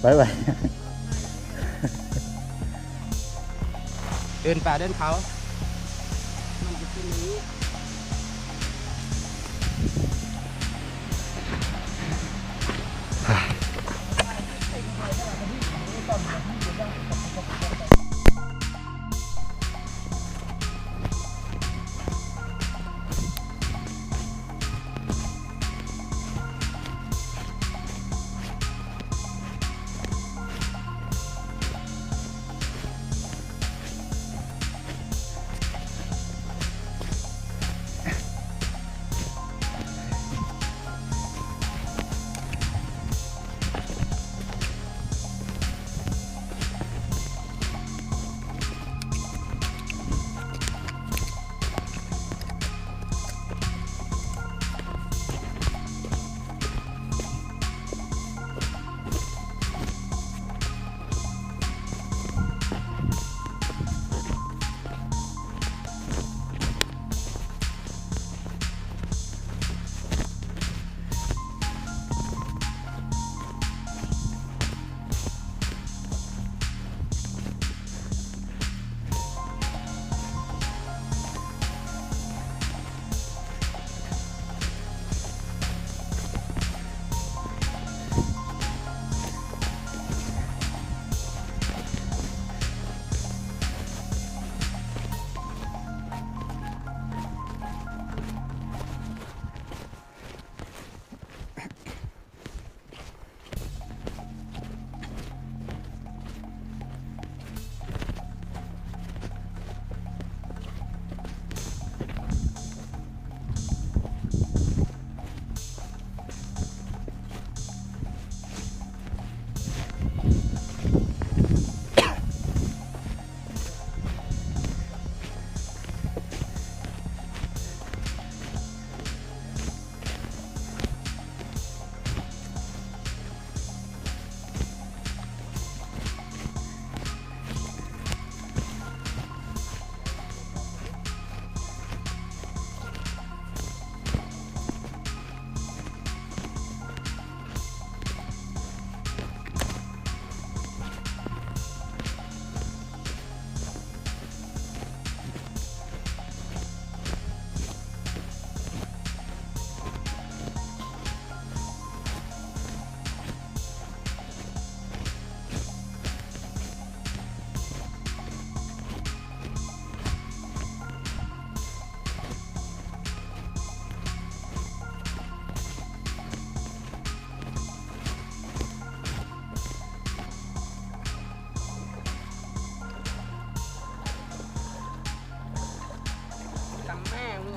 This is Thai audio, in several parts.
ไปไปเดินป่าเดินเขามันจะเป็นอย่างนี้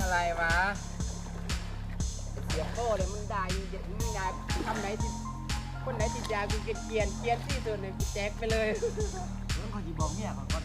อะไรวะเสียโป้เลยมึงได้มึงได้ทำไหนติดคนไหนติดยากูเกลียนที่สุดเลยแจกไปเลยเรื่องคนที่บอกเนี่ยก่อน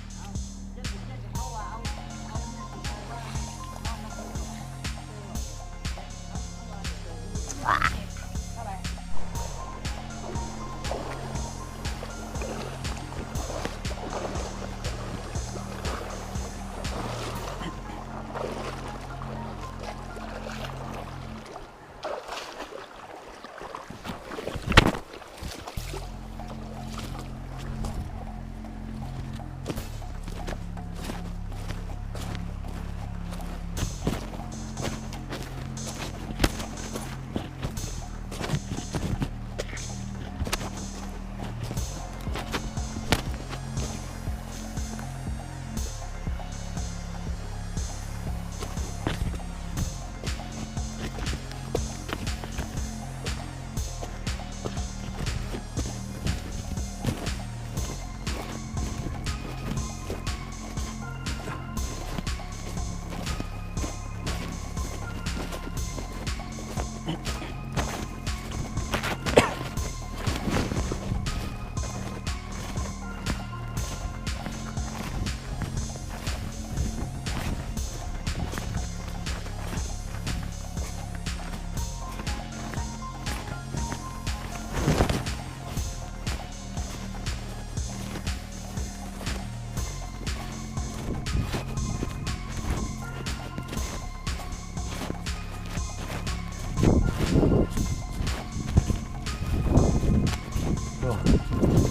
โอ้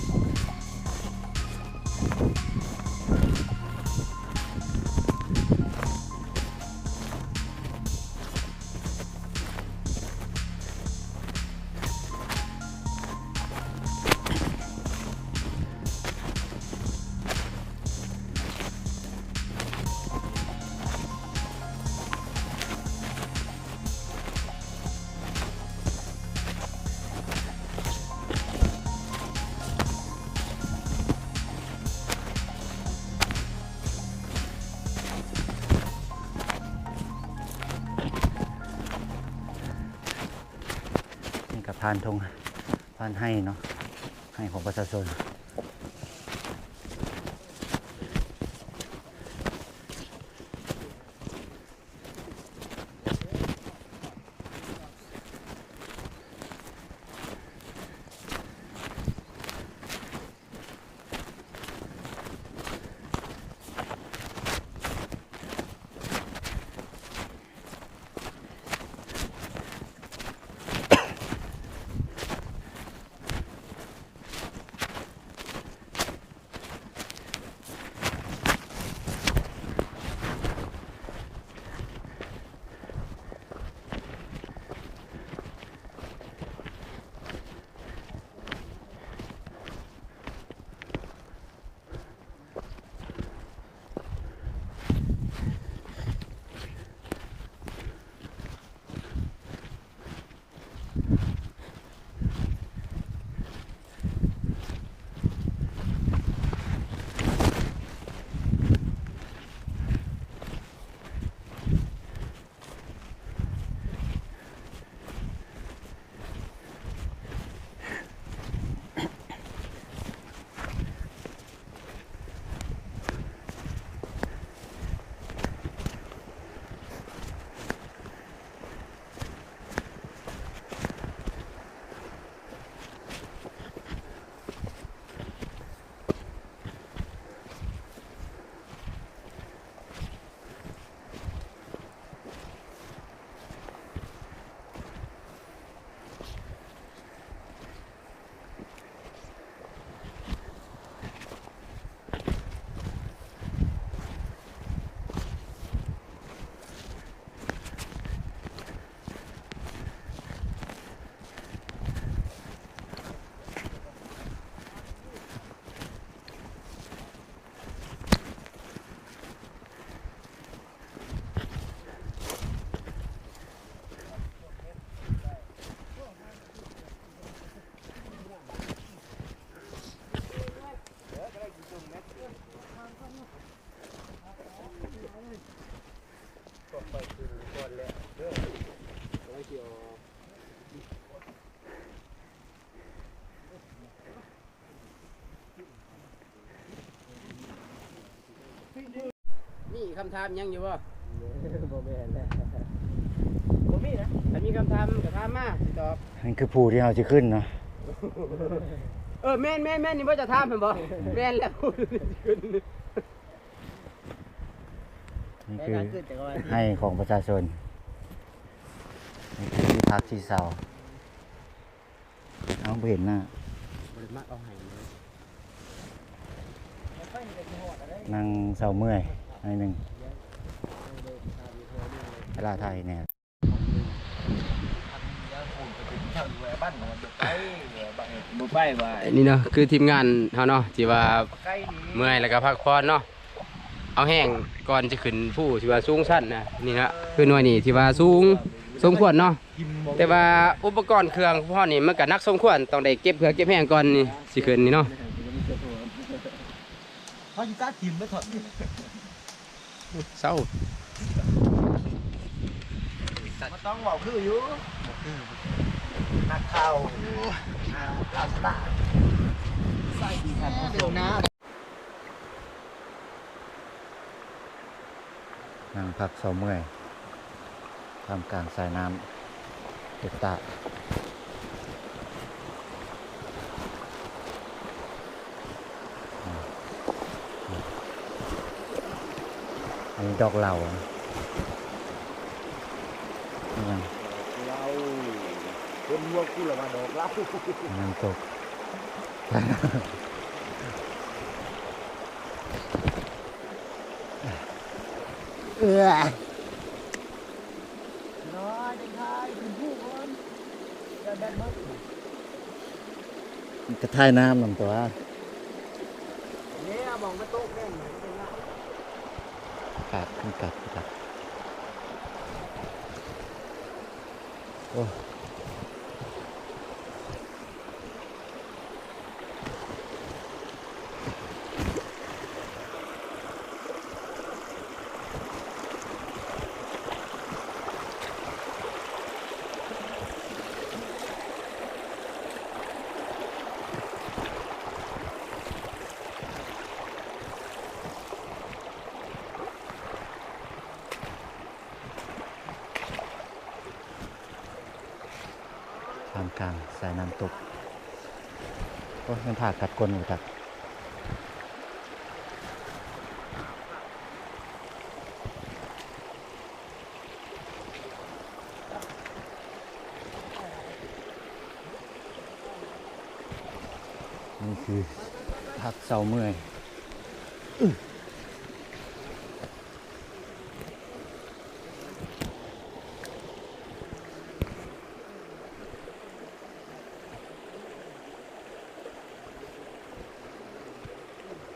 านทงผ่านให้เนาะให้ของประชาชนนี่คำถามยังอยู่บ่ บ่แม่นแล้ว บ่มีนะถ้ามีคำถามก็ถามมาสิตอบ นั่นคือผู้ที่เราจะขึ้นเนาะ แม่นนี่บ่จะถามเพิ่นบ่แม่นแล้วขึ้น นี่คือให้ของประชาชนนี่คือที่พักที่เสาน้องเห็นหน้า บ่ได้มักเอาให้เลย นั่งเสาเมื่อยหน่อยหนึ่งเวลาไทยเนี่ย บ่ไปว่า นี่เนาะคือทีมงานเฮาเนาะที่ว่าเมื่อยแล้วก็พักผ่อนเนาะเอาแห้งก่อนจะขึ้นผู้ที่ว่าสูงสั้นนะนี่นะคือหน่วยนี่ที่ว่าสูงสมควรเนาะแต่ว่าอุปกรณ์เครื่องพ่อนี่มันก็นักสมควรต้องได้เก็บเพื่อเก็บแห้งก่อนนี่สิขึ้นนี่เนาะ เขาอยู่ตาทิมแล้วถอด เศร้า มันต้องเว้าคืออยู่นักข่าวข่าวสตาร์ใส่ดีครับเดี๋ยวนะ นั่งพักเสาเมื่อยทำกลางสายน้ำเด็ดตาอันนี้ดอกเหล่าอะนี่ยัง เราคนวัวกูละมาดอกเรา น้ำตก น้อยจังไทยคุณผู้คนจะแบนมั้ง กระท่ายน้ำลำตัว เนี่ยมองมาโต๊ะแม่น กัดขึ้นกัดโอ้ ท่ามกลางสายน้ำตกก็ยังผ่ากัดกลนอยู่จักนี่คือพักเสาเมื่อย